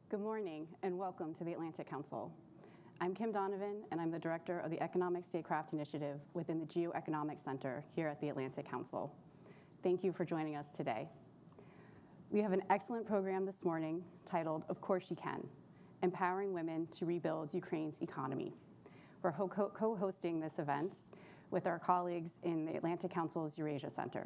Good morning and welcome to the Atlantic Council. I'm Kim Donovan and I'm the director of the Economic Statecraft Initiative within the GeoEconomics Center here at the Atlantic Council. Thank you for joining us today. We have an excellent program this morning titled Of Course You Can, Empowering Women to Rebuild Ukraine's Economy. We're co-hosting this event with our colleagues in the Atlantic Council's Eurasia Center.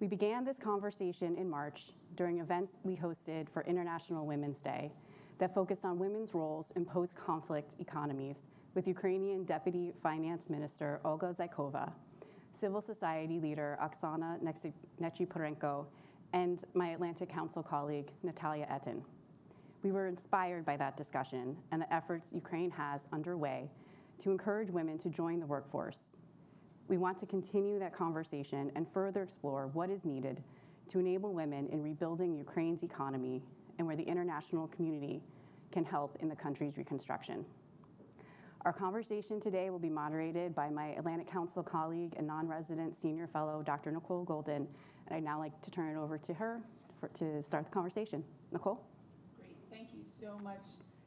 We began this conversation in March during events we hosted for International Women's Day that focused on women's roles in post-conflict economies with Ukrainian Deputy Finance Minister Olga Zaykova, civil society leader Oksana Nechiporenko, and my Atlantic Council colleague Natalia Etin. We were inspired by that discussion and the efforts Ukraine has underway to encourage women to join the workforce. We want to continue that conversation and further explore what is needed to enable women in rebuilding Ukraine's economy and where the international community can help in the country's reconstruction. Our conversation today will be moderated by my Atlantic Council colleague and non-resident senior fellow, Dr. Nicole Golden, and I'd now like to turn it over to her to start the conversation. Nicole? Great, thank you so much,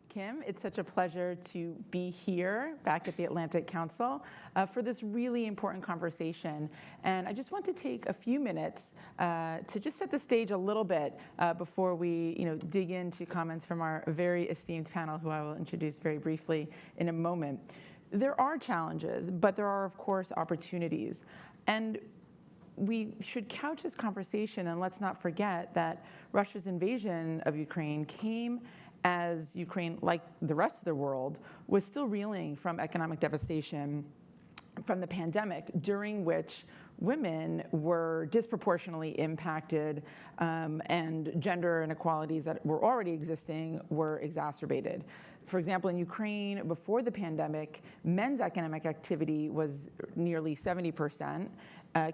Kim. It's such a pleasure to be here back at the Atlantic Council for this really important conversation. And I just want to take a few minutes to just set the stage a little bit before we dig into comments from our very esteemed panel, who I will introduce very briefly in a moment. There are challenges, but there are, of course, opportunities. And we should couch this conversation, and let's not forget that Russia's invasion of Ukraine came as Ukraine, like the rest of the world, was still reeling from economic devastation from the pandemic, during which women were disproportionately impacted and gender inequalities that were already existing were exacerbated. For example, in Ukraine, before the pandemic, men's economic activity was nearly 70%,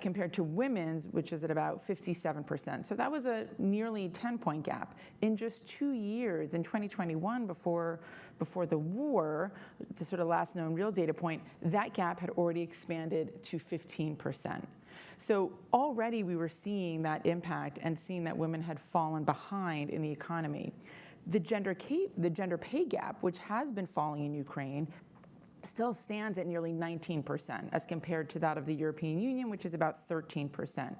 compared to women's, which is at about 57%. So that was a nearly 10-point gap. In just 2 years, in 2021, before the war, the sort of last known real data point, that gap had already expanded to 15%. So already we were seeing that impact and seeing that women had fallen behind in the economy. The gender pay gap, which has been falling in Ukraine, still stands at nearly 19% as compared to that of the European Union, which is about 13%.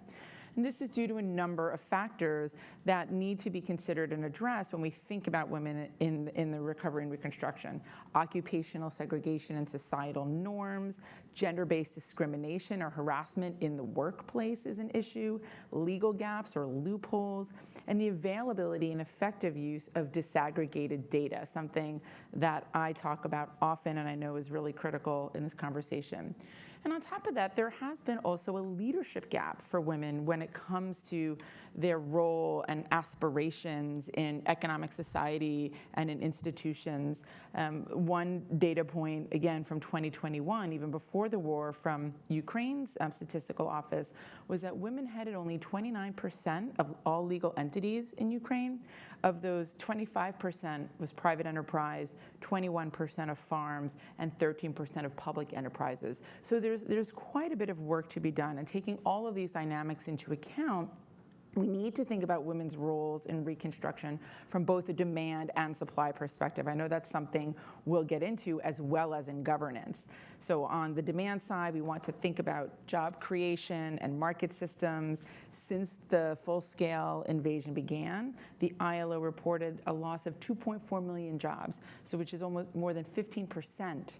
And this is due to a number of factors that need to be considered and addressed when we think about women in the recovery and reconstruction. Occupational segregation and societal norms, gender-based discrimination or harassment in the workplace is an issue, legal gaps or loopholes, and the availability and effective use of disaggregated data, something that I talk about often and I know is really critical in this conversation. And on top of that, there has been also a leadership gap for women when it comes to their role and aspirations in economic society and in institutions. One data point, again, from 2021, even before the war, from Ukraine's statistical office, was that women headed only 29% of all legal entities in Ukraine. Of those, 25% was private enterprise, 21% of farms, and 13% of public enterprises. So there's quite a bit of work to be done, and taking all of these dynamics into account, we need to think about women's roles in reconstruction from both a demand and supply perspective. I know that's something we'll get into, as well as in governance. So on the demand side, we want to think about job creation and market systems. Since the full-scale invasion began, the ILO reported a loss of 2.4 million jobs, so which is almost more than 15%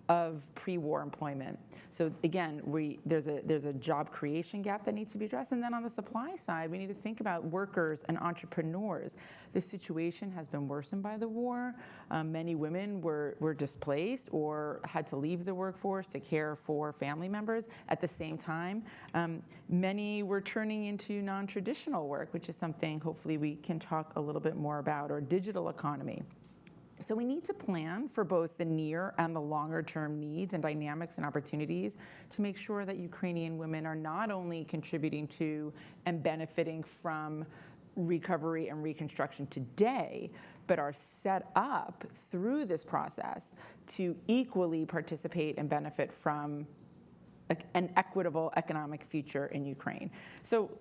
of pre-war employment. So again, there's a job creation gap that needs to be addressed. And then on the supply side, we need to think about workers and entrepreneurs. The situation has been worsened by the war. Many women were displaced or had to leave the workforce to care for family members. At the same time, many were turning into non-traditional work, which is something hopefully we can talk a little bit more about, or digital economy. So we need to plan for both the near and the longer term needs and dynamics and opportunities to make sure that Ukrainian women are not only contributing to and benefiting from recovery and reconstruction today, but are set up through this process to equally participate and benefit from an equitable economic future in Ukraine. So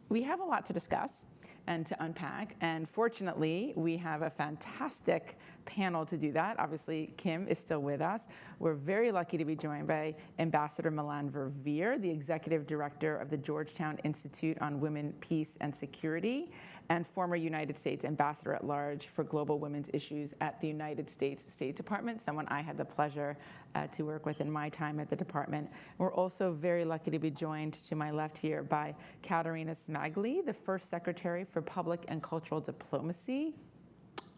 we have a lot to discuss and to unpack, and fortunately, we have a fantastic panel to do that. Obviously, Kim is still with us. We're very lucky to be joined by Ambassador Milan Verveer, the Executive Director of the Georgetown Institute on Women, Peace, and Security, and former United States Ambassador at Large for Global Women's Issues at the United States State Department, someone I had the pleasure to work with in my time at the department. We're also very lucky to be joined to my left here by Katerina Smagli, the First Secretary for Public and Cultural Diplomacy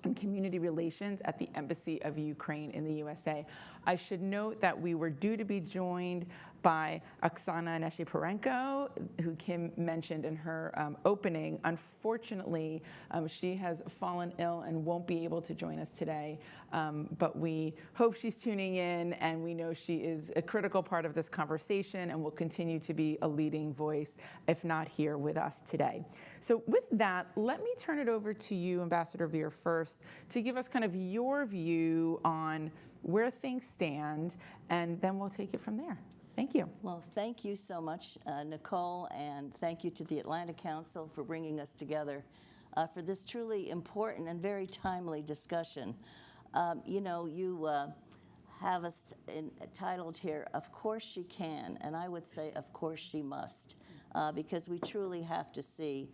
and Community Relations at the Embassy of Ukraine in the USA. I should note that we were due to be joined by Oksana Neshiporenko, who Kim mentioned in her opening. Unfortunately, she has fallen ill and won't be able to join us today, but we hope she's tuning in, and we know she is a critical part of this conversation and will continue to be a leading voice, if not here with us today. So with that, let me turn it over to you, Ambassador Veer, first, to give us kind of your view on where things stand, and then we'll take it from there. Thank you. Well, thank you so much, Nicole, and thank you to the Atlantic Council for bringing us together for this truly important and very timely discussion. You have us titled here, Of Course She Can, and I would say, of course she must, because we truly have to see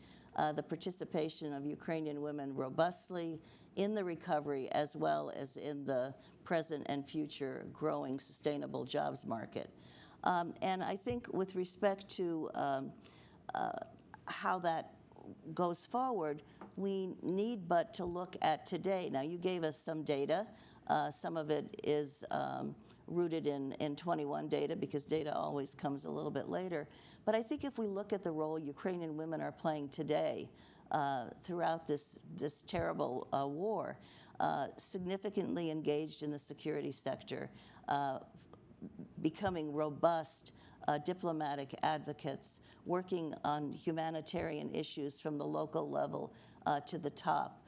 the participation of Ukrainian women robustly in the recovery as well as in the present and future growing sustainable jobs market. And I think with respect to how that goes forward, we need but to look at today. Now, you gave us some data. Some of it is rooted in 21 data, because data always comes a little bit later. But I think if we look at the role Ukrainian women are playing today throughout this terrible war, significantly engaged in the security sector, becoming robust diplomatic advocates, working on humanitarian issues from the local level to the top,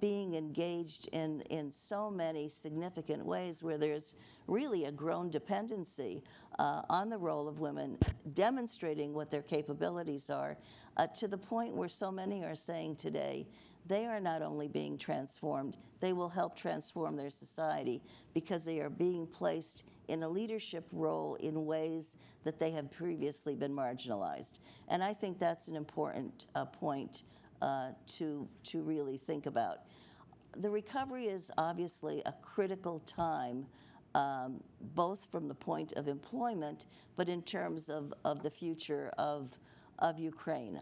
being engaged in so many significant ways where there's really a grown dependency on the role of women, demonstrating what their capabilities are, to the point where so many are saying today, they are not only being transformed, they will help transform their society because they are being placed in a leadership role in ways that they have previously been marginalized. And I think that's an important point to really think about. The recovery is obviously a critical time, both from the point of employment, but in terms of the future of Ukraine.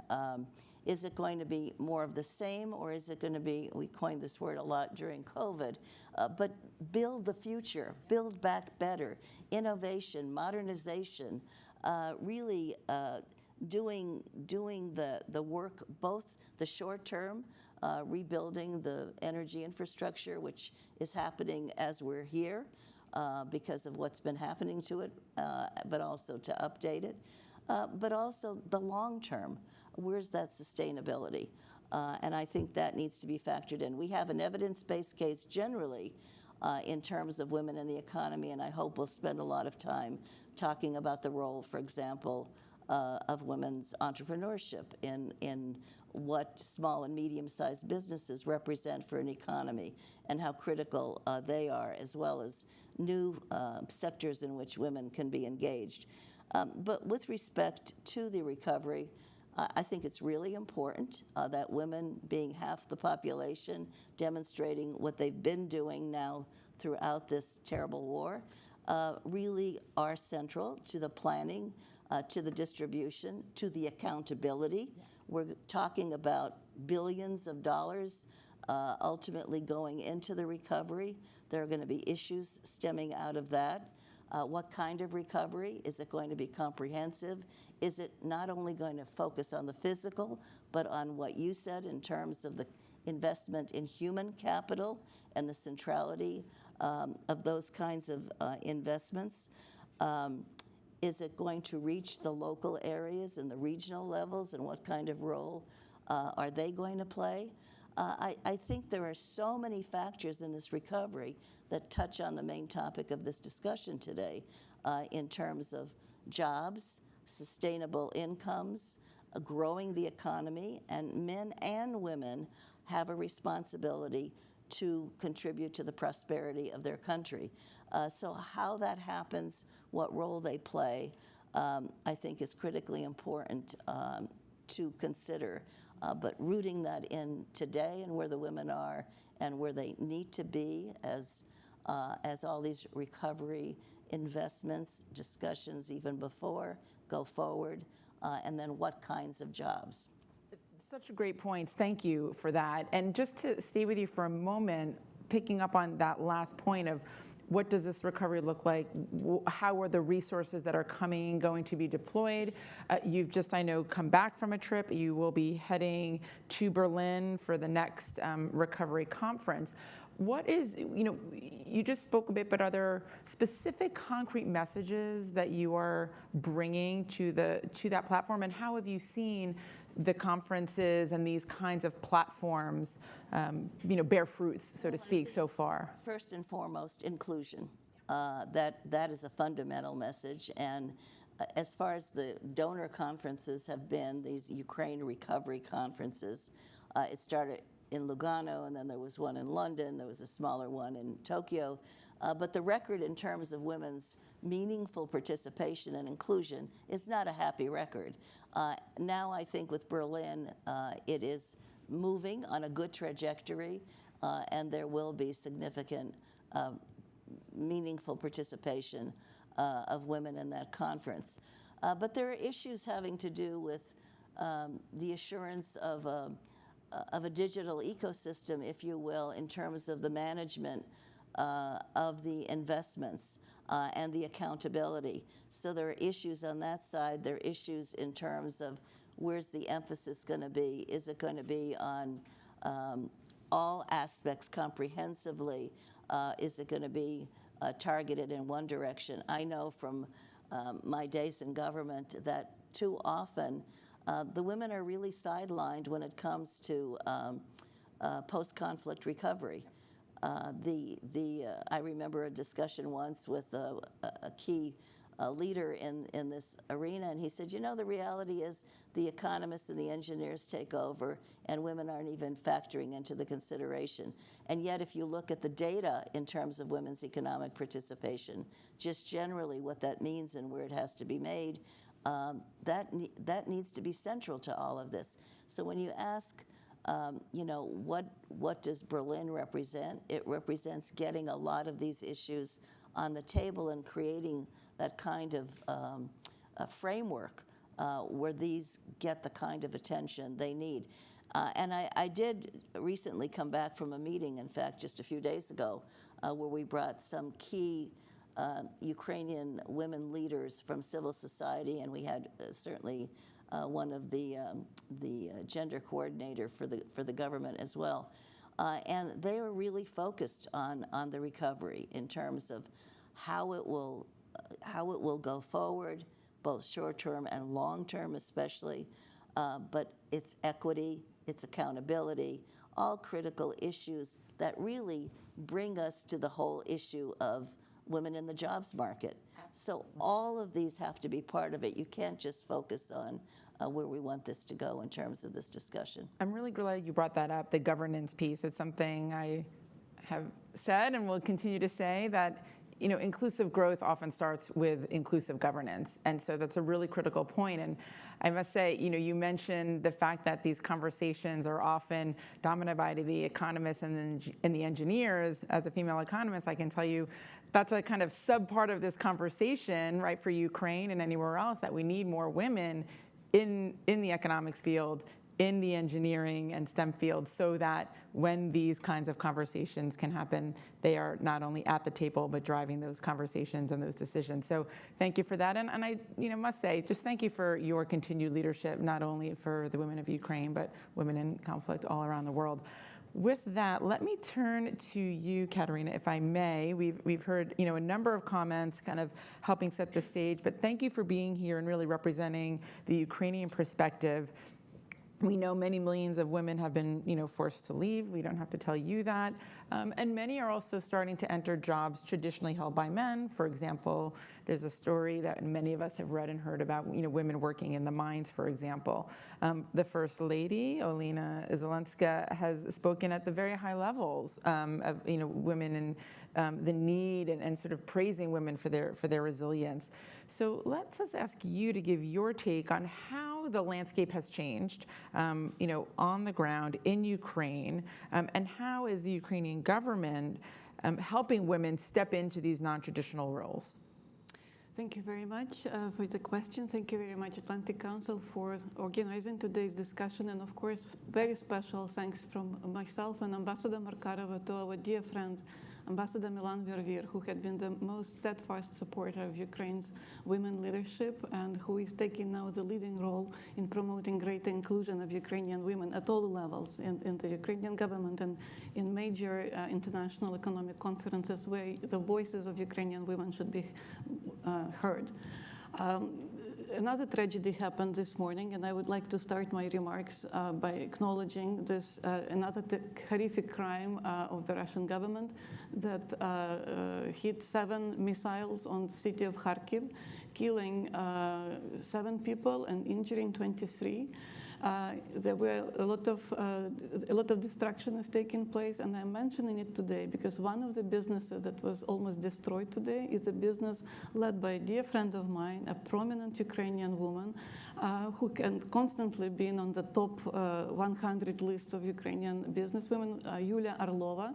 Is it going to be more of the same, or is it going to be, we coined this word a lot during COVID, but build the future, build back better, innovation, modernization, really doing the work, both the short term, rebuilding the energy infrastructure, which is happening as we're here because of what's been happening to it, but also to update it, but also the long term. Where's that sustainability? And I think that needs to be factored in. We have an evidence-based case generally in terms of women in the economy, and I hope we'll spend a lot of time talking about the role, for example, of women's entrepreneurship in what small and medium-sized businesses represent for an economy and how critical they are, as well as new sectors in which women can be engaged. But with respect to the recovery, I think it's really important that women, being half the population, demonstrating what they've been doing now throughout this terrible war, really are central to the planning, to the distribution, to the accountability. Yes. We're talking about billions of dollars ultimately going into the recovery. There are going to be issues stemming out of that. What kind of recovery? Is it going to be comprehensive? Is it not only going to focus on the physical, but on what you said in terms of the investment in human capital and the centrality of those kinds of investments? Is it going to reach the local areas and the regional levels, and what kind of role are they going to play? I think there are so many factors in this recovery that touch on the main topic of this discussion today in terms of jobs, sustainable incomes, growing the economy, and men and women have a responsibility to contribute to the prosperity of their country. So how that happens, what role they play, I think is critically important to consider. But rooting that in today and where the women are and where they need to be as all these recovery investments, discussions even before, go forward, and then what kinds of jobs. Such great points. Thank you for that. And just to stay with you for a moment, picking up on that last point of what does this recovery look like? How are the resources that are coming going to be deployed? You've just, I know, come back from a trip. You will be heading to Berlin for the next recovery conference. What is, you just spoke a bit, but are there specific concrete messages that you are bringing to that platform? And how have you seen the conferences and these kinds of platforms, bear fruits, so to speak, so far? First and foremost, inclusion. That is a fundamental message. And as far as the donor conferences have been, these Ukraine recovery conferences, it started in Lugano, and then there was one in London, there was a smaller one in Tokyo. But the record in terms of women's meaningful participation and inclusion is not a happy record. Now I think with Berlin, it is moving on a good trajectory, and there will be significant meaningful participation of women in that conference. But there are issues having to do with the assurance of a digital ecosystem, if you will, in terms of the management of the investments and the accountability. So there are issues on that side. There are issues in terms of where's the emphasis going to be? Is it going to be on all aspects comprehensively? Is it going to be targeted in one direction? I know from my days in government that too often the women are really sidelined when it comes to post-conflict recovery. I remember a discussion once with a key leader in this arena, and he said, the reality is the economists and the engineers take over, and women aren't even factoring into the consideration. And yet, if you look at the data in terms of women's economic participation, just generally what that means and where it has to be made, that needs to be central to all of this. So when you ask, what does Berlin represent? It represents getting a lot of these issues on the table and creating that kind of a framework where these get the kind of attention they need. And I did recently come back from a meeting, in fact, just a few days ago, where we brought some key Ukrainian women leaders from civil society, and we had certainly one of the gender coordinator for the government as well. And they were really focused on the recovery in terms of how it will go forward, both short-term and long-term especially, but it's equity, it's accountability, all critical issues that really bring us to the whole issue of women in the jobs market. So all of these have to be part of it. You can't just focus on where we want this to go in terms of this discussion. I'm really glad you brought that up, the governance piece. It's something I have said and will continue to say, that inclusive growth often starts with inclusive governance. And so that's a really critical point. And I must say, you mentioned the fact that these conversations are often dominated by the economists and the engineers. As a female economist, I can tell you that's a kind of sub-part of this conversation, right, for Ukraine and anywhere else, that we need more women in the economics field, in the engineering and STEM field, so that when these kinds of conversations can happen, they are not only at the table, but driving those conversations and those decisions. So thank you for that. And I must say, just thank you for your continued leadership, not only for the women of Ukraine, but women in conflict all around the world. With that, let me turn to you, Katerina, if I may. We've heard a number of comments kind of helping set the stage, but thank you for being here and really representing the Ukrainian perspective. We know many millions of women have been, forced to leave. We don't have to tell you that. And many are also starting to enter jobs traditionally held by men. For example, there's a story that many of us have read and heard about, women working in the mines, for example. The First Lady, Olena Zelenska, has spoken at the very high levels of, women and the need and sort of praising women for their resilience. So let's just ask you to give your take on how the landscape has changed, on the ground in Ukraine, and how is the Ukrainian government helping women step into these non-traditional roles? Thank you very much for the question. Thank you very much, Atlantic Council, for organizing today's discussion. And of course, very special thanks from myself and Ambassador Markarova to our dear friend, Ambassador Milan Verveer, who had been the most steadfast supporter of Ukraine's women leadership and who is taking now the leading role in promoting greater inclusion of Ukrainian women at all levels in the Ukrainian government and in major international economic conferences where the voices of Ukrainian women should be heard. Another tragedy happened this morning, and I would like to start my remarks by acknowledging this another horrific crime of the Russian government that hit 7 missiles on the city of Kharkiv, killing 7 people and injuring 23. There were a lot of destruction has taken place, and I'm mentioning it today because one of the businesses that was almost destroyed today is a business led by a dear friend of mine, a prominent Ukrainian woman who can constantly been on the top 100 list of Ukrainian businesswomen, Yulia Orlova,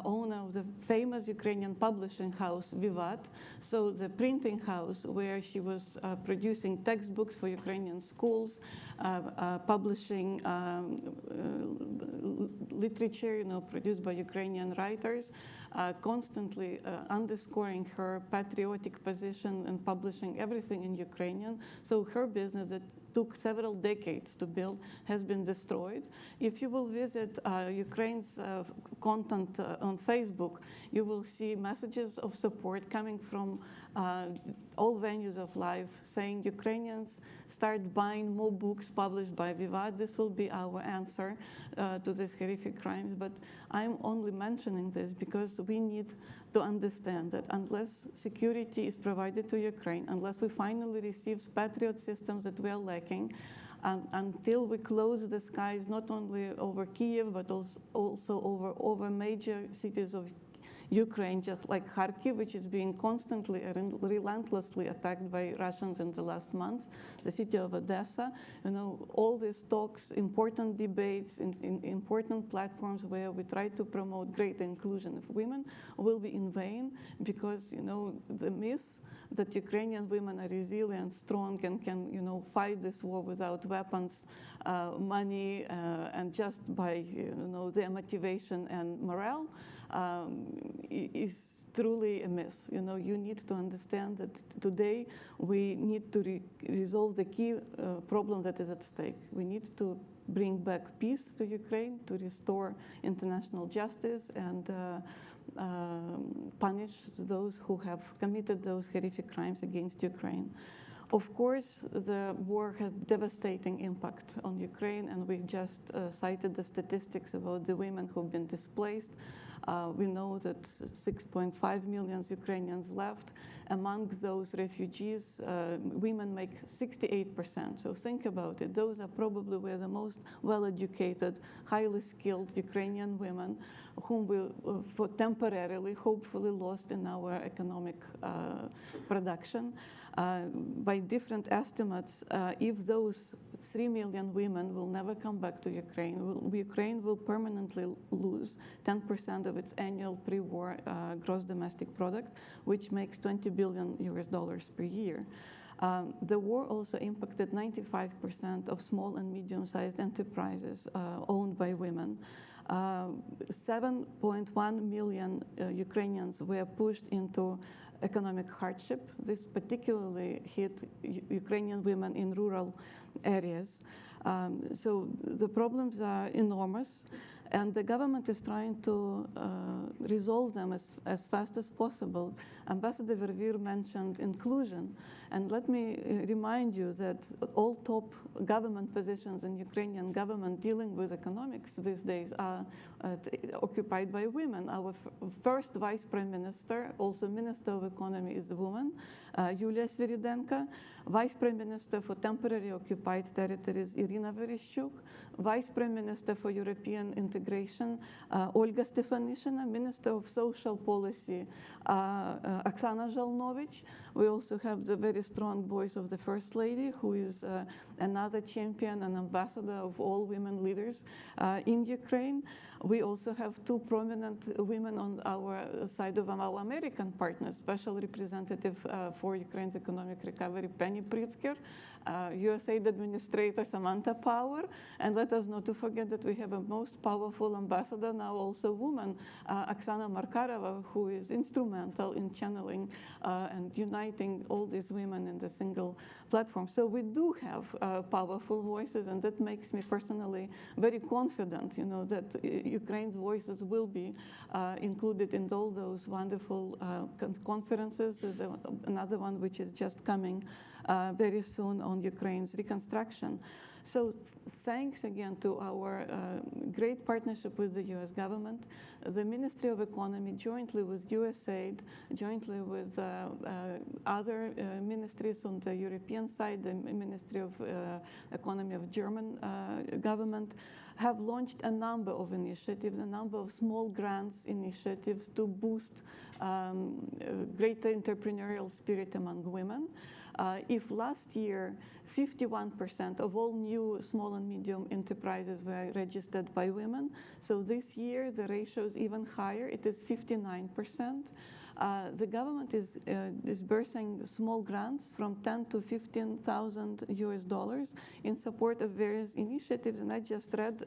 owner of the famous Ukrainian publishing house Vivat, so the printing house where she was producing textbooks for Ukrainian schools, publishing literature, produced by Ukrainian writers, constantly underscoring her patriotic position and publishing everything in Ukrainian. So her business that took several decades to build has been destroyed. If you will visit Ukraine's content on Facebook, you will see messages of support coming from all venues of life saying Ukrainians start buying more books published by Vivat. This will be our answer to these horrific crimes. But I'm only mentioning this because we need to understand that unless security is provided to Ukraine, unless we finally receive Patriot systems that we are lacking, until we close the skies not only over Kiev, but also over major cities of Ukraine, just like Kharkiv, which is being constantly and relentlessly attacked by Russians in the last months, the city of Odessa, all these talks, important debates in important platforms where we try to promote greater inclusion of women will be in vain because, the myth that Ukrainian women are resilient, strong, and can, fight this war without weapons, money, and just by, their motivation and morale, is truly a myth. You need to understand that today we need to resolve the key problem that is at stake. We need to bring back peace to Ukraine, to restore international justice, and punish those who have committed those horrific crimes against Ukraine. Of course, the war has devastating impact on Ukraine, and we've just cited the statistics about the women who've been displaced. We know that 6.5 million Ukrainians left. Among those refugees, women make 68%. So think about it. Those are probably were the most well-educated, highly skilled Ukrainian women whom we for temporarily, hopefully, lost in our economic production. By different estimates, if those 3 million women will never come back to Ukraine, Ukraine will permanently lose 10% of its annual pre-war gross domestic product, which makes $20 billion per year. The war also impacted 95% of small and medium-sized enterprises owned by women. 7.1 million Ukrainians were pushed into economic hardship. This particularly hit Ukrainian women in rural areas. So the problems are enormous. And the government is trying to resolve them as fast as possible. Ambassador Verveer mentioned inclusion. And let me remind you that all top government positions in Ukrainian government dealing with economics these days are occupied by women. Our first vice prime minister, also minister of economy, is a woman, Yulia Sviridenko. Vice prime minister for temporary occupied territories, Irina Vereshchuk. Vice prime minister for European integration, Olga Stefanishina. Minister of social policy, Oksana Zhalnovich. We also have the very strong voice of the First Lady, who is another champion and ambassador of all women leaders in Ukraine. We also have two prominent women on our side of our American partners, Special Representative for Ukraine's economic recovery, Penny Pritzker, USAID Administrator Samantha Power, and let us not to forget that we have a most powerful ambassador now, also woman, Oksana Markarova, who is instrumental in channeling and uniting all these women in the single platform. So we do have powerful voices, and that makes me personally very confident, that Ukraine's voices will be included in all those wonderful conferences. Another one which is just coming very soon on Ukraine's reconstruction. So thanks again to our great partnership with the US government, the Ministry of Economy, jointly with USAID, jointly with other ministries on the European side, the Ministry of Economy of German government, have launched a number of initiatives, a number of small grants initiatives to boost greater entrepreneurial spirit among women. If last year 51% of all new small and medium enterprises were registered by women, so this year the ratio is even higher. It is 59%. The government is disbursing small grants from $10,000 to $15,000 in support of various initiatives. And I just read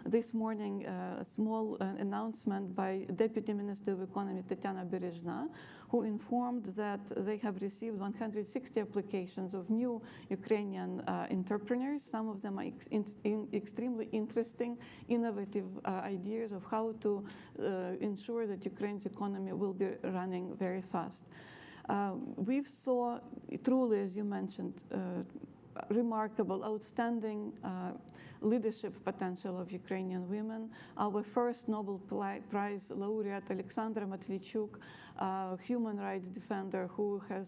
this morning a small announcement by Deputy Minister of Economy Tatiana Berezhna, who informed that they have received 160 applications of new Ukrainian entrepreneurs. Some of them are extremely interesting, innovative ideas of how to ensure that Ukraine's economy will be running very fast. We saw truly, as you mentioned, remarkable, outstanding leadership potential of Ukrainian women. Our first Nobel Prize laureate, Alexandra Matviichuk, human rights defender who has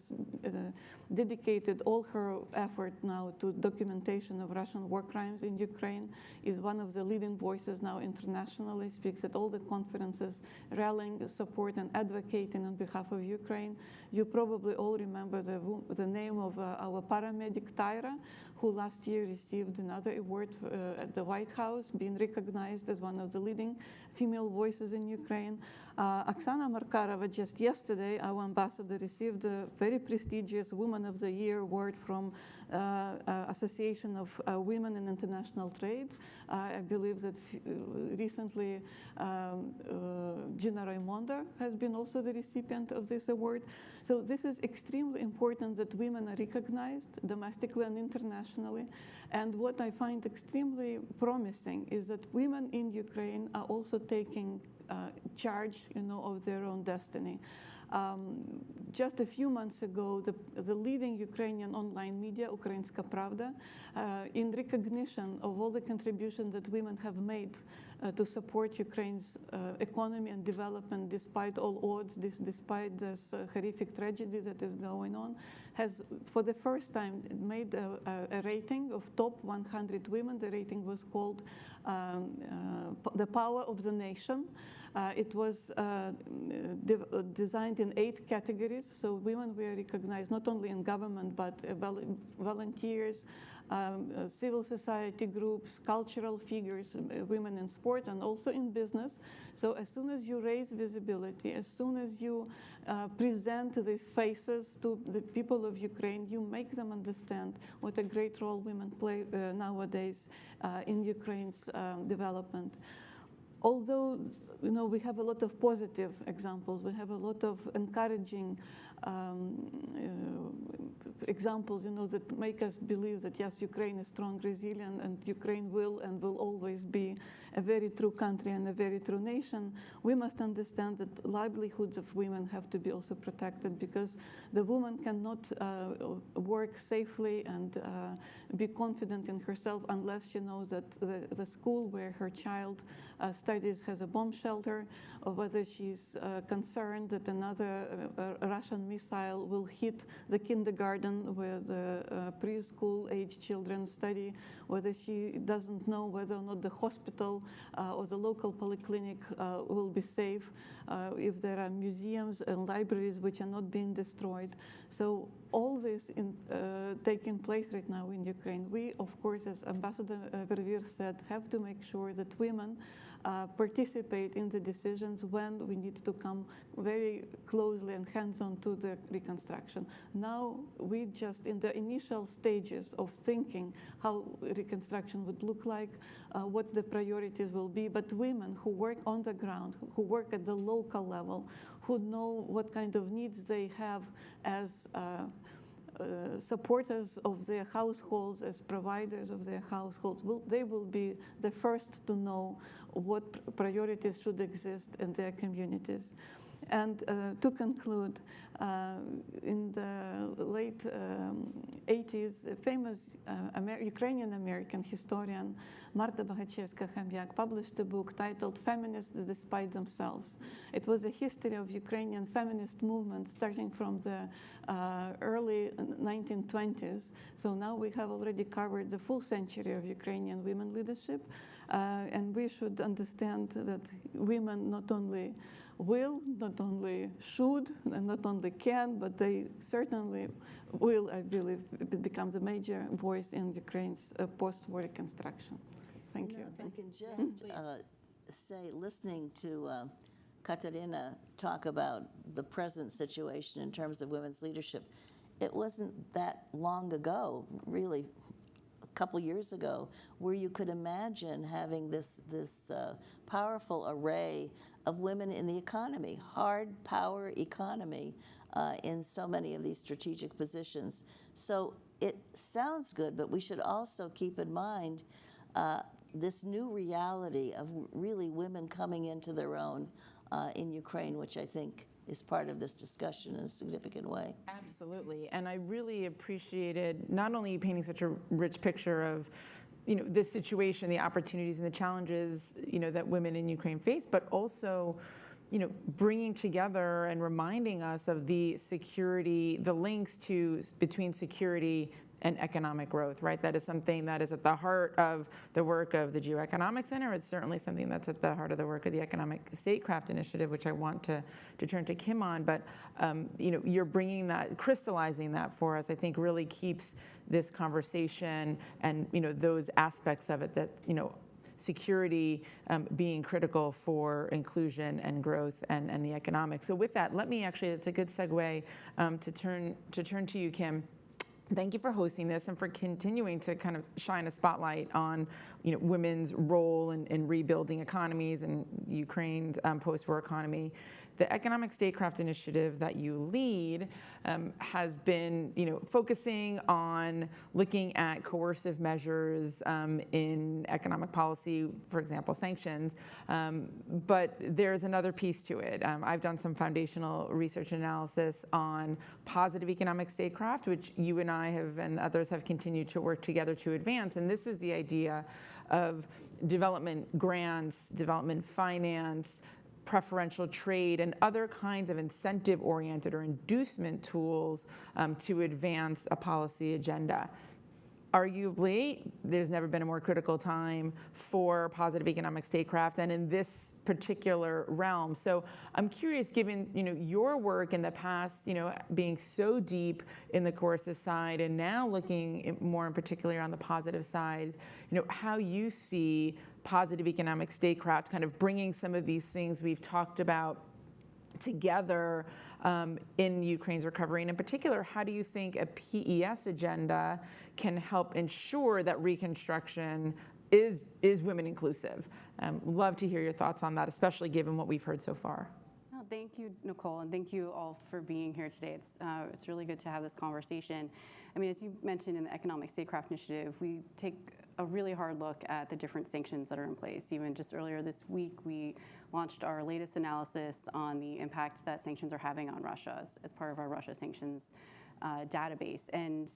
dedicated all her effort now to documentation of Russian war crimes in Ukraine, is one of the leading voices now internationally, speaks at all the conferences, rallying support and advocating on behalf of Ukraine. You probably all remember the name of our paramedic Tyra, who last year received another award at the White House, being recognized as one of the leading female voices in Ukraine. Oksana Markarova, just yesterday, our ambassador received a very prestigious Woman of the Year award from Association of Women in International Trade. I believe that recently Gina Raimondo has been also the recipient of this award. So this is extremely important that women are recognized domestically and internationally. And what I find extremely promising is that women in Ukraine are also taking charge, of their own destiny. Just a few months ago, the leading Ukrainian online media, Ukrainska Pravda, in recognition of all the contributions that women have made to support Ukraine's economy and development despite all odds, despite this horrific tragedy that is going on, has for the first time made a rating of top 100 women. The rating was called The Power of the Nation. It was designed in 8 categories, so women were recognized not only in government, but volunteers, civil society groups, cultural figures, women in sports, and also in business. So as soon as you raise visibility, as soon as you present these faces to the people of Ukraine, you make them understand what a great role women play nowadays in Ukraine's development. although we have a lot of positive examples, we have a lot of encouraging examples, that make us believe that yes, Ukraine is strong, resilient, and Ukraine will and will always be a very true country and a very true nation. We must understand that livelihoods of women have to be also protected, because the woman cannot work safely and be confident in herself unless she knows that the school where her child studies has a bomb shelter, or whether she's concerned that another Russian missile will hit the kindergarten where the preschool age children study, whether she doesn't know whether or not the hospital or the local polyclinic will be safe, if there are museums and libraries which are not being destroyed. So all this taking place right now in Ukraine. We, of course, as Ambassador Verveer said, have to make sure that women participate in the decisions when we need to come very closely and hands-on to the reconstruction. Now, we just in the initial stages of thinking how reconstruction would look like, what the priorities will be, but women who work on the ground, who work at the local level, who know what kind of needs they have as supporters of their households, as providers of their households, they will be the first to know what priorities should exist in their communities. And to conclude, in the late 80s, a famous Ukrainian-American historian, Marta Bohachevska-Khamyak, published a book titled Feminists Despite Themselves. It was a history of Ukrainian feminist movement starting from the early 1920s. So now we have already covered the full century of Ukrainian women leadership. And we should understand that women not only will, not only should, and not only can, but they certainly will, I believe, become the major voice in Ukraine's post-war reconstruction. Thank you. If I can just say, listening to Katerina talk about the present situation in terms of women's leadership, it wasn't that long ago, really, a couple years ago, where you could imagine having this powerful array of women in the economy, hard power economy, in so many of these strategic positions. So it sounds good, but we should also keep in mind this new reality of really women coming into their own in Ukraine, which I think is part of this discussion in a significant way. Absolutely, and I really appreciated not only you painting such a rich picture of this situation, the opportunities and the challenges that women in Ukraine face, but also bringing together and reminding us of the security, the links between security and economic growth, right? That is something that is at the heart of the work of the GeoEconomics Center. It's certainly something that's at the heart of the work of the Economic Statecraft Initiative, which I want to turn to Kim on. But you're bringing that, crystallizing that for us, I think really keeps this conversation and those aspects of it that security being critical for inclusion and growth and the economics. So with that, let me actually, it's a good segue to turn to you, Kim. Thank you for hosting this and for continuing to kind of shine a spotlight on women's role in rebuilding economies and Ukraine's post-war economy. The Economic Statecraft Initiative that you lead has been focusing on looking at coercive measures in economic policy, for example, sanctions, but there's another piece to it. I've done some foundational research and analysis on positive economic statecraft, which you and I have and others have continued to work together to advance, and this is the idea of development grants, development finance, preferential trade, and other kinds of incentive-oriented or inducement tools to advance a policy agenda. Arguably, there's never been a more critical time for positive economic statecraft and in this particular realm. So I'm curious, given your work in the past, being so deep in the coercive side and now looking more in particular on the positive side, how you see positive economic statecraft kind of bringing some of these things we've talked about together in Ukraine's recovery, and in particular, how do you think a PES agenda can help ensure that reconstruction is women inclusive? Love to hear your thoughts on that, especially given what we've heard so far. Oh, thank you, Nicole, and thank you all for being here today. It's really good to have this conversation. I mean, as you mentioned in the Economic Statecraft Initiative, we take a really hard look at the different sanctions that are in place. Even just earlier this week, we launched our latest analysis on the impact that sanctions are having on Russia as part of our Russia sanctions database. And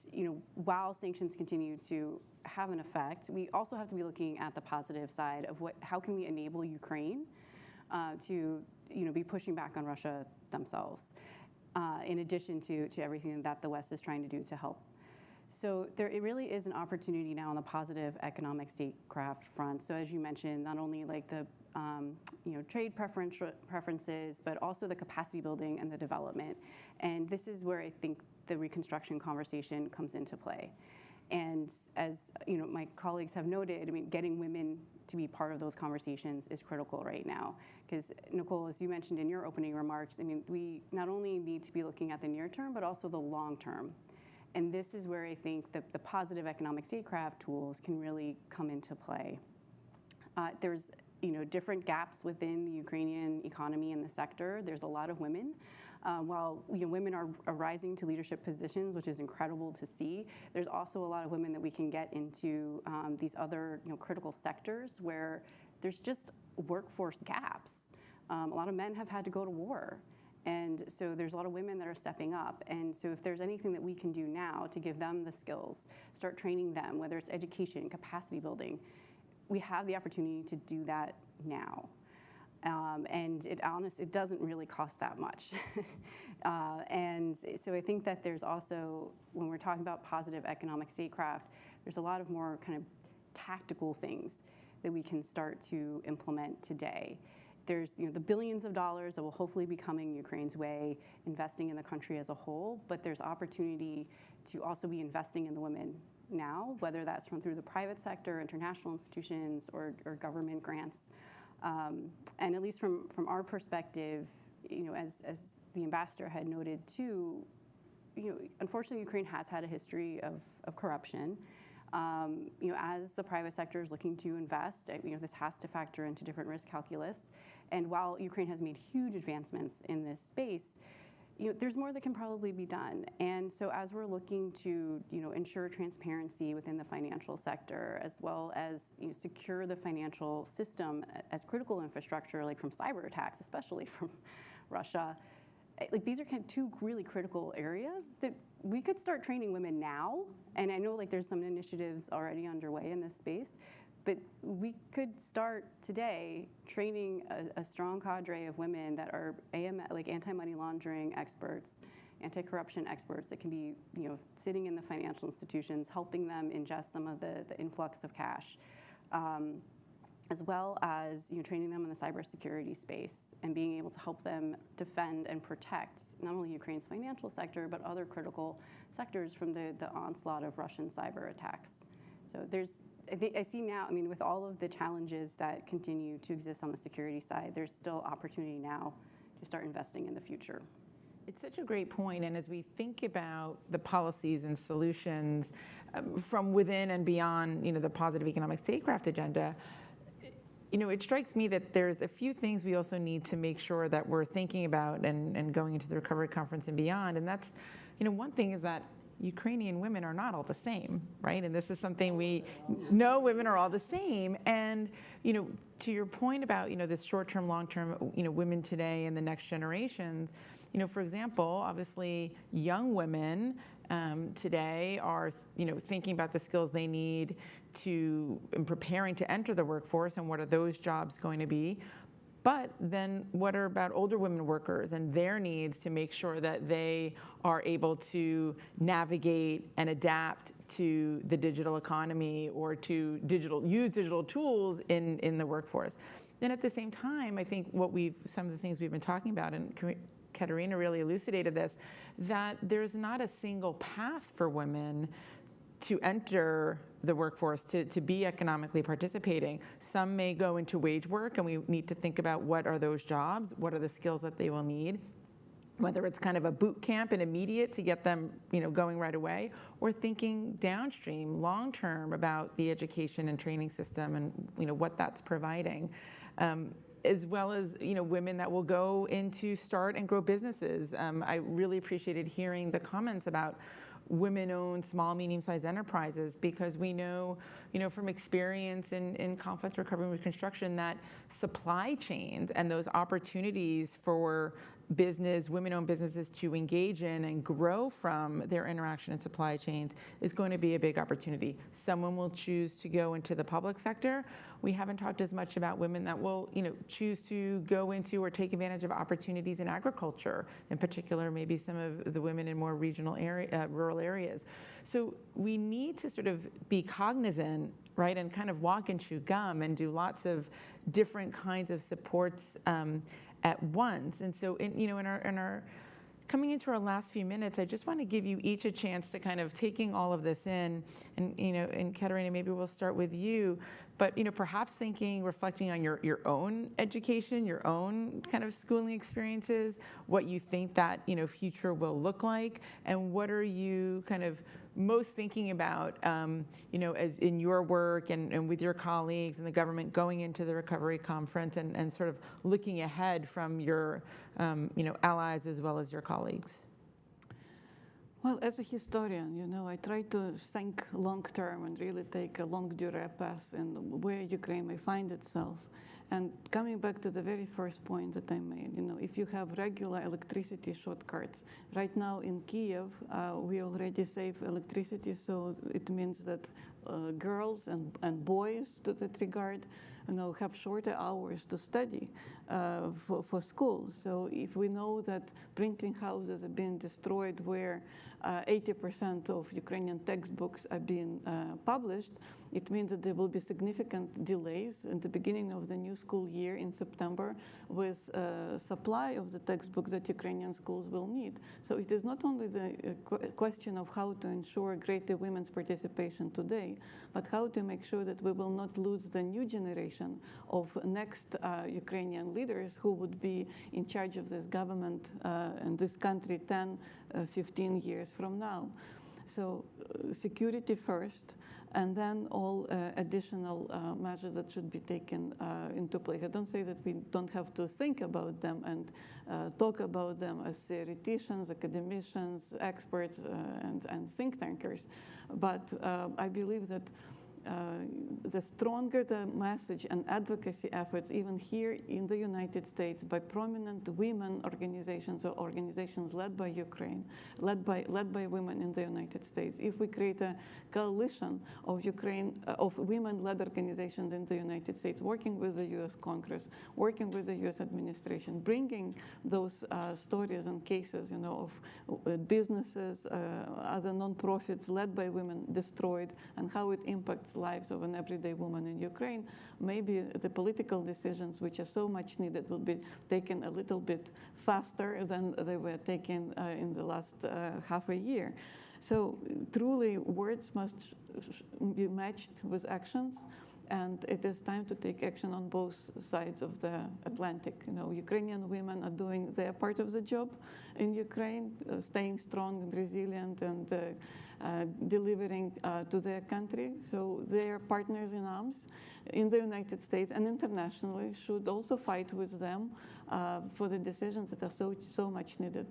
while sanctions continue to have an effect, we also have to be looking at the positive side of how can we enable Ukraine to be pushing back on Russia themselves, in addition to everything that the West is trying to do to help. So it really is an opportunity now on the positive economic statecraft front. So as you mentioned, not only like the trade preferences, but also the capacity building and the development. And this is where I think the reconstruction conversation comes into play. And as my colleagues have noted, I mean, getting women to be part of those conversations is critical right now. Because Nicole, as you mentioned in your opening remarks, I mean, we not only need to be looking at the near term, but also the long term. And this is where I think the positive economic statecraft tools can really come into play. There's different gaps within the Ukrainian economy and the sector. There's a lot of women. While women are rising to leadership positions, which is incredible to see, there's also a lot of women that we can get into these other critical sectors where there's just workforce gaps. A lot of men have had to go to war. And so there's a lot of women that are stepping up. And so if there's anything that we can do now to give them the skills, start training them, whether it's education, capacity building, we have the opportunity to do that now. And it doesn't really cost that much. And so I think that there's also, when we're talking about positive economic statecraft, there's a lot of more kind of tactical things that we can start to implement today. There's the billions of dollars that will hopefully be coming Ukraine's way, investing in the country as a whole, but there's opportunity to also be investing in the women now, whether that's through the private sector, international institutions, or government grants. And at least from our perspective, as the ambassador had noted too, unfortunately Ukraine has had a history of corruption. As the private sector is looking to invest, this has to factor into different risk calculus. And while Ukraine has made huge advancements in this space, there's more that can probably be done. And so as we're looking to ensure transparency within the financial sector, as well as secure the financial system as critical infrastructure, like from cyber attacks, especially from Russia, like these are kind of two really critical areas that we could start training women now. And I know like there's some initiatives already underway in this space, but we could start today training a strong cadre of women that are like anti-money laundering experts, anti-corruption experts that can be sitting in the financial institutions, helping them ingest some of the influx of cash, as well as training them in the cybersecurity space and being able to help them defend and protect not only Ukraine's financial sector, but other critical sectors from the onslaught of Russian cyber attacks. So I see now, with all of the challenges that continue to exist on the security side, there's still opportunity now to start investing in the future. It's such a great point, and as we think about the policies and solutions from within and beyond, the positive economic statecraft agenda, it strikes me that there's a few things we also need to make sure that we're thinking about and going into the recovery conference and beyond, and that's, one thing is that Ukrainian women are not all the same, right? And this is something we know women are all the same. And, to your point about, this short-term, long-term, women today and the next generations, for example, obviously young women today are, thinking about the skills they need and preparing to enter the workforce and what are those jobs going to be. But then what are about older women workers and their needs to make sure that they are able to navigate and adapt to the digital economy or to use digital tools in the workforce? And at the same time, I think some of the things we've been talking about, and Katerina really elucidated this, that there's not a single path for women to enter the workforce, to be economically participating. Some may go into wage work, and we need to think about what are those jobs, what are the skills that they will need. whether it's kind of a boot camp and immediate to get them, going right away, or thinking downstream, long-term about the education and training system and, what that's providing. As well as, women that will go into start and grow businesses. I really appreciated hearing the comments about women-owned small, medium-sized enterprises, because we know, from experience in conflict recovery and reconstruction, that supply chains and those opportunities for women-owned businesses to engage in and grow from their interaction in supply chains is going to be a big opportunity. Someone will choose to go into the public sector. We haven't talked as much about women that will, choose to go into or take advantage of opportunities in agriculture, in particular, maybe some of the women in more regional rural areas. So we need to sort of be cognizant, right, and kind of walk and chew gum and do lots of different kinds of supports at once. And so, in our coming into our last few minutes, I just want to give you each a chance to kind of taking all of this in, and Katerina, maybe we'll start with you, but perhaps reflecting on your own education, your own kind of schooling experiences, what you think that future will look like, and what are you kind of most thinking about, as in your work and with your colleagues and the government going into the recovery conference and sort of looking ahead from your, allies as well as your colleagues? Well, as a historian, I try to think long term and really take a long durée path in where Ukraine may find itself. And coming back to the very first point that I made, if you have regular electricity shortcuts, right now in Kiev, we already save electricity, so it means that girls and boys to that regard, have shorter hours to study for school. So if we know that printing houses are being destroyed where 80% of Ukrainian textbooks are being published, it means that there will be significant delays in the beginning of the new school year in September with supply of the textbooks that Ukrainian schools will need. So it is not only the question of how to ensure greater women's participation today, but how to make sure that we will not lose the new generation of next Ukrainian leaders who would be in charge of this government and this country 10, 15 years from now. So security first, and then all additional measures that should be taken into place. I don't say that we don't have to think about them and talk about them as theoreticians, academicians, experts, and think tankers, but I believe that the stronger the message and advocacy efforts, even here in the United States, by prominent women organizations or organizations led by Ukraine, led by women in the United States, if we create a coalition of women-led organizations in the United States, working with the U.S. Congress, working with the U.S. administration, bringing those stories and cases, of businesses, other nonprofits led by women destroyed, and how it impacts lives of an everyday woman in Ukraine, maybe the political decisions, which are so much needed, will be taken a little bit faster than they were taken in the last half a year. So truly, words must be matched with actions, and it is time to take action on both sides of the Atlantic. Ukrainian women are doing their part of the job in Ukraine, staying strong and resilient and delivering to their country. So their partners in arms in the United States and internationally should also fight with them for the decisions that are so much needed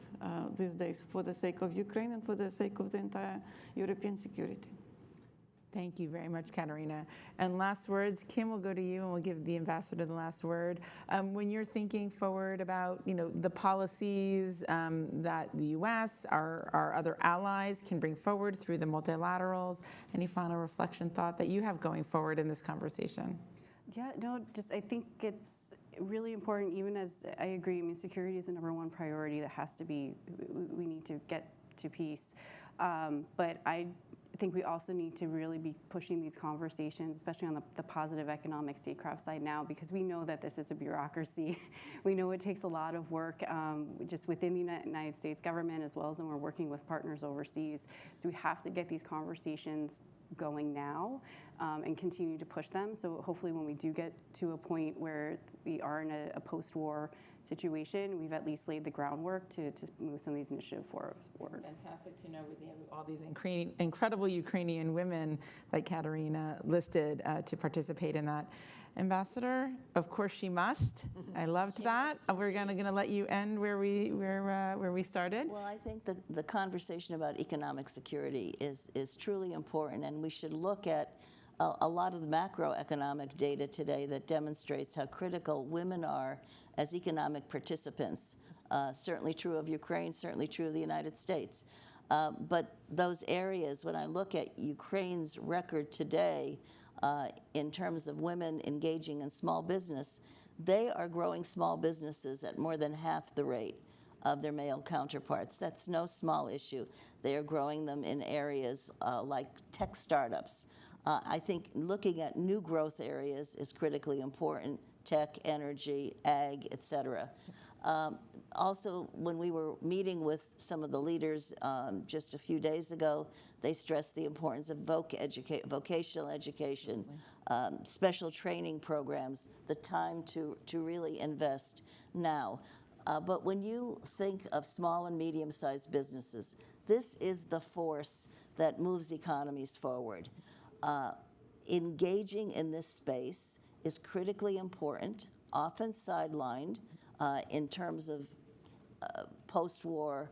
these days for the sake of Ukraine and for the sake of the entire European security. Thank you very much, Katerina. And last words, Kim, will go to you, and we'll give the ambassador the last word. When you're thinking forward about, the policies that the U.S., our other allies can bring forward through the multilaterals, any final reflection, thought that you have going forward in this conversation? Yeah, no, I think it's really important, even as I agree, security is the #1 priority that has to be, we need to get to peace. But I think we also need to really be pushing these conversations, especially on the positive economic statecraft side now, because we know that this is a bureaucracy. We know it takes a lot of work just within the United States government, as well as when we're working with partners overseas. So we have to get these conversations going now and continue to push them. So hopefully when we do get to a point where we are in a post-war situation, we've at least laid the groundwork to move some of these initiatives forward. Fantastic to know we have all these incredible Ukrainian women like Katerina listed to participate in that. Ambassador, of course she must. I loved that. We're gonna let you end where we started. Well, I think the conversation about economic security is truly important, and we should look at a lot of the macroeconomic data today that demonstrates how critical women are as economic participants. Certainly true of Ukraine, certainly true of the United States. But those areas, when I look at Ukraine's record today, in terms of women engaging in small business, they are growing small businesses at more than half the rate of their male counterparts. That's no small issue. They are growing them in areas like tech startups. I think looking at new growth areas is critically important: tech, energy, ag, et cetera. Also, when we were meeting with some of the leaders just a few days ago, they stressed the importance of vocational education, special training programs, the time to really invest now. But when you think of small and medium-sized businesses, this is the force that moves economies forward. Engaging in this space is critically important, often sidelined in terms of post-war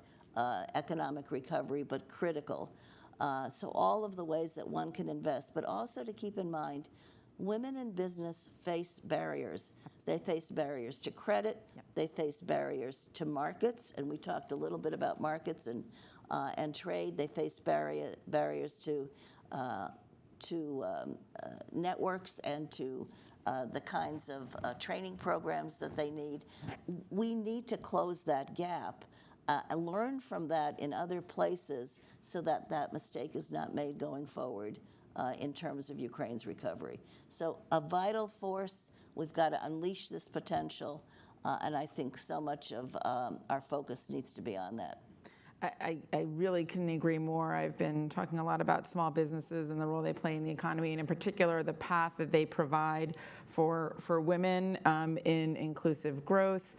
economic recovery, but critical. So all of the ways that one can invest, but also to keep in mind, women in business face barriers. They face barriers to credit, they face barriers to markets, and we talked a little bit about markets and trade. They face barriers to networks and to the kinds of training programs that they need. We need to close that gap and learn from that in other places so that that mistake is not made going forward in terms of Ukraine's recovery. So a vital force, we've got to unleash this potential, and I think so much of our focus needs to be on that. I really couldn't agree more. I've been talking a lot about small businesses and the role they play in the economy, and in particular, the path that they provide for women in inclusive growth.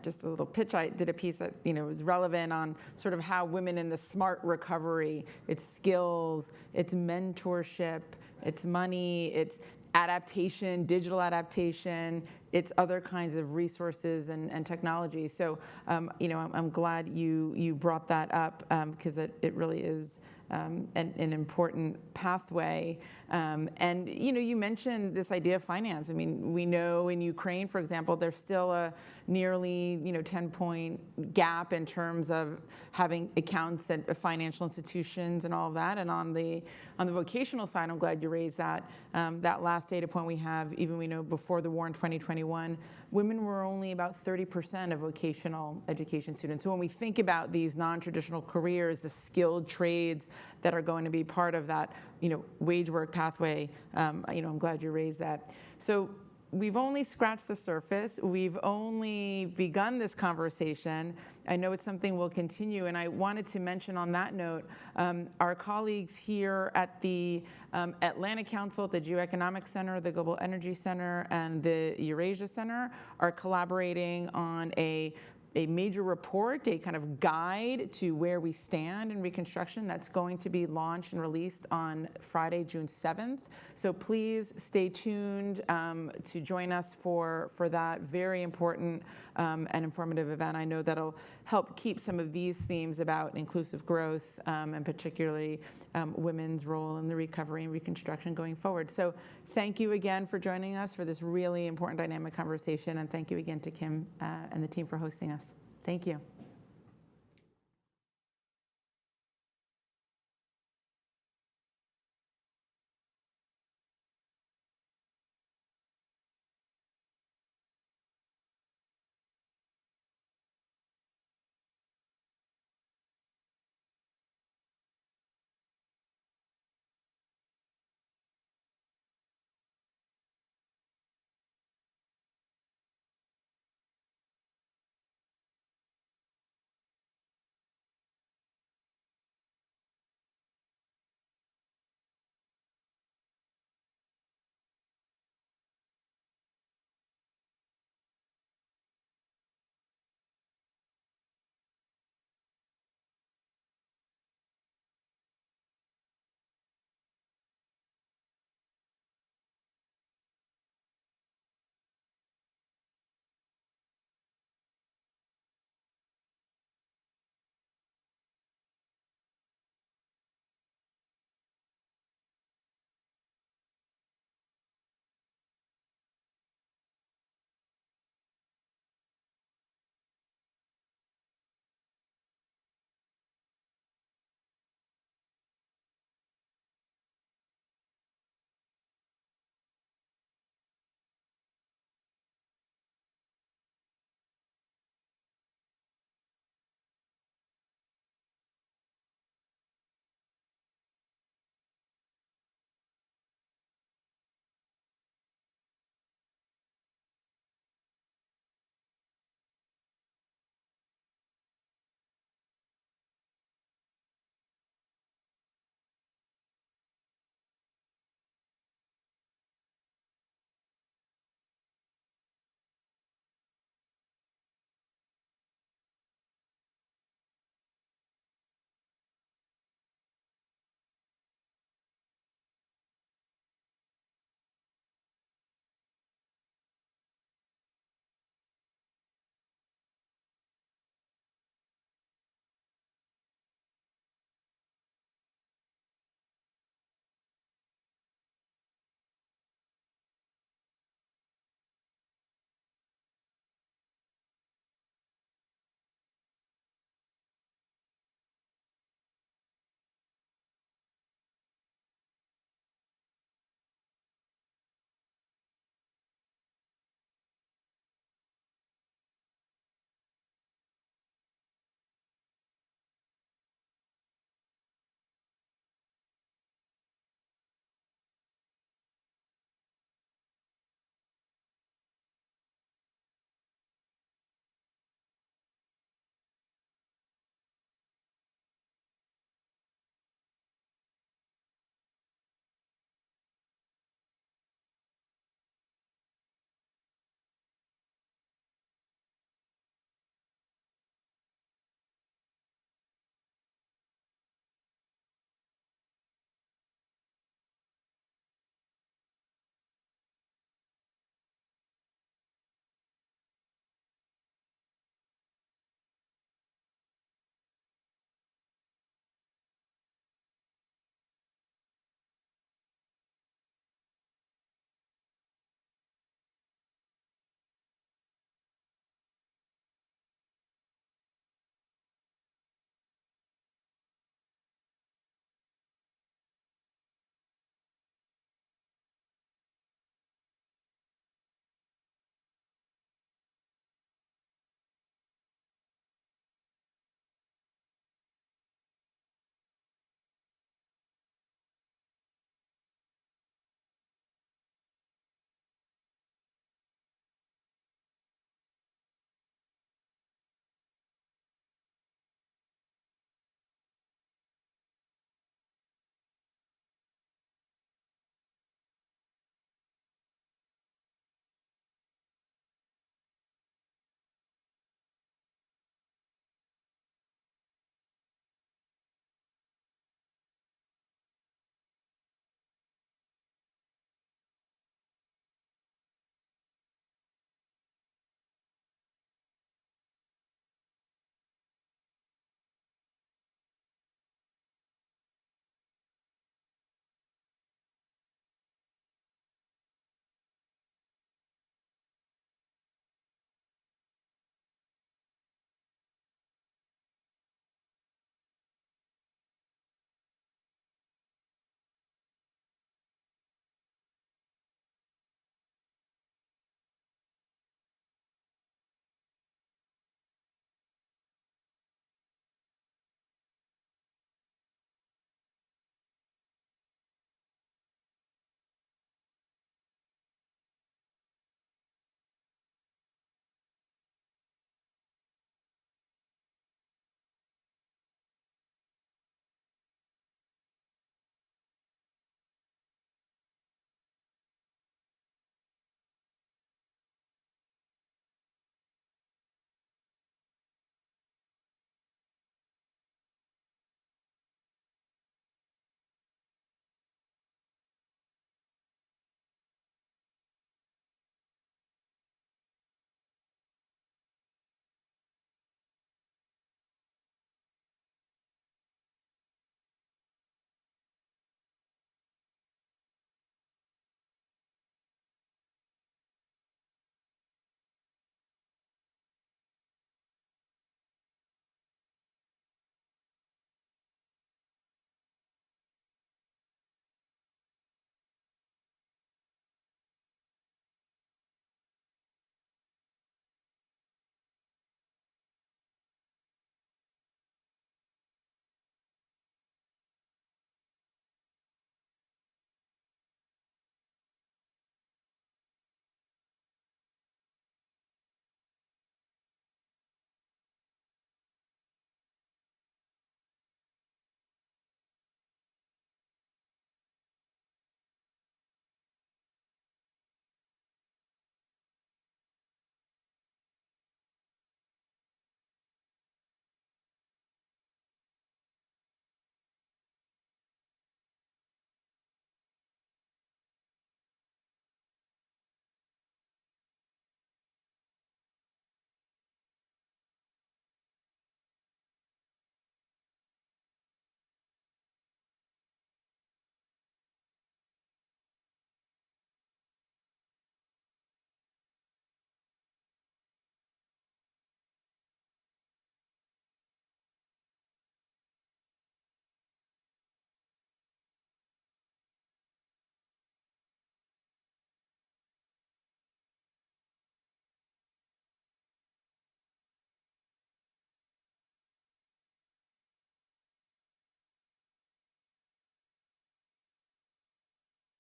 Just a little pitch, I did a piece that was relevant on sort of how women in the smart recovery, it's skills, it's mentorship, it's money, it's adaptation, digital adaptation, it's other kinds of resources and technology. So, I'm glad you brought that up because it really is an important pathway. And you mentioned this idea of finance. I mean, we know in Ukraine, for example, there's still a nearly 10-point gap in terms of having accounts at financial institutions and all of that. And on the vocational side, I'm glad you raised that. That last data point we have, even we know before the war in 2021, women were only about 30% of vocational education students. So when we think about these non-traditional careers, the skilled trades that are going to be part of that, wage work pathway, I'm glad you raised that. So we've only scratched the surface. We've only begun this conversation. I know it's something we'll continue, and I wanted to mention on that note, our colleagues here at the Atlantic Council, at the GeoEconomics Center, the Global Energy Center, and the Eurasia Center are collaborating on a major report, a kind of guide to where we stand in reconstruction that's going to be launched and released on Friday, June 7th. So please stay tuned to join us for that very important and informative event. I know that'll help keep some of these themes about inclusive growth and particularly women's role in the recovery and reconstruction going forward. So thank you again for joining us for this really important dynamic conversation, and thank you again to Kim and the team for hosting us. Thank you.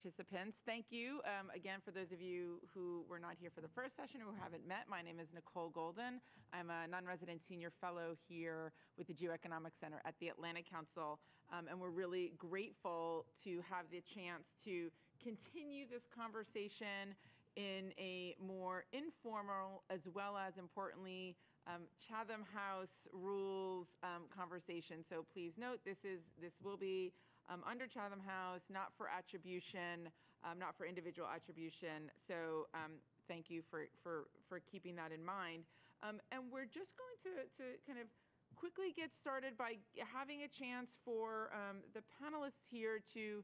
participants. Thank you again for those of you who were not here for the first session or who haven't met. My name is Nicole Golden. I'm a non-resident senior fellow here with the GeoEconomics Center at the Atlantic Council, and we're really grateful to have the chance to continue this conversation in a more informal, as well as importantly, Chatham House rules conversation. So please note, this will be under Chatham House, not for attribution, not for individual attribution. So thank you for keeping that in mind. And we're just going to kind of quickly get started by having a chance for the panelists here to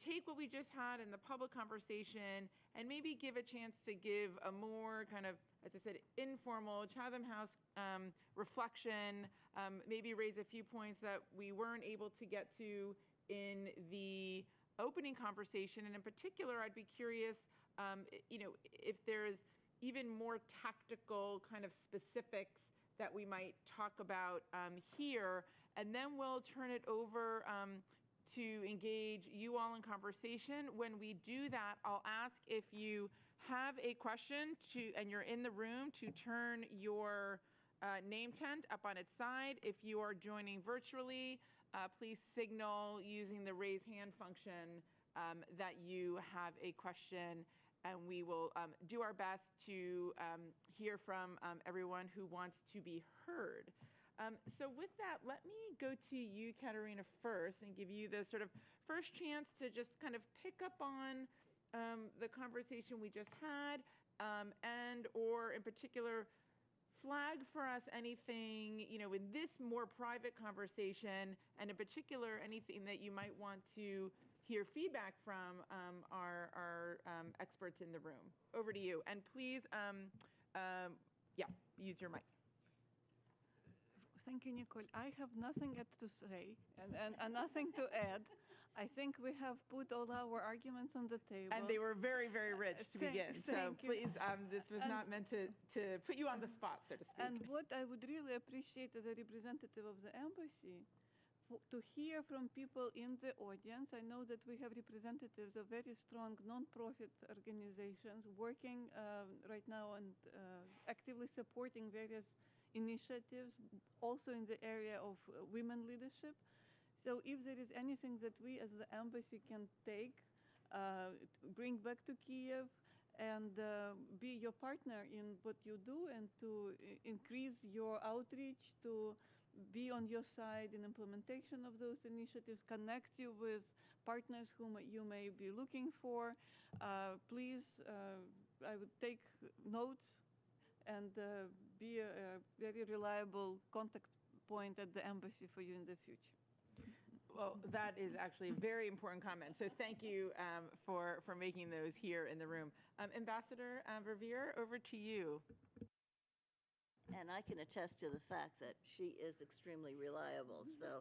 take what we just had in the public conversation and maybe give a chance to give a more kind of, as I said, informal Chatham House reflection, maybe raise a few points that we weren't able to get to in the opening conversation. And in particular, I'd be curious, if there's even more tactical kind of specifics that we might talk about here. And then we'll turn it over to engage you all in conversation. When we do that, I'll ask if you have a question and you're in the room to turn your name tent up on its side. If you are joining virtually, please signal using the raise hand function that you have a question, and we will do our best to hear from everyone who wants to be heard. So with that, let me go to you, Katerina, first and give you the sort of first chance to just kind of pick up on the conversation we just had, or in particular, flag for us anything, in this more private conversation, and in particular, anything that you might want to hear feedback from our experts in the room. Over to you. And please, use your mic. Thank you, Nicole. I have nothing yet to say and nothing to add. I think we have put all our arguments on the table. And they were very, very rich to begin. So please, this was not meant to put you on the spot, so to speak. And what I would really appreciate as a representative of the embassy, to hear from people in the audience. I know that we have representatives of very strong nonprofit organizations working right now and actively supporting various initiatives, also in the area of women leadership. So if there is anything that we as the embassy can take, bring back to Kiev, and be your partner in what you do, and to increase your outreach, to be on your side in implementation of those initiatives, connect you with partners whom you may be looking for, please, I would take notes and be a very reliable contact point at the embassy for you in the future. Well, that is actually a very important comment. So thank you for making those here in the room. Ambassador Verveer, over to you. And I can attest to the fact that she is extremely reliable. So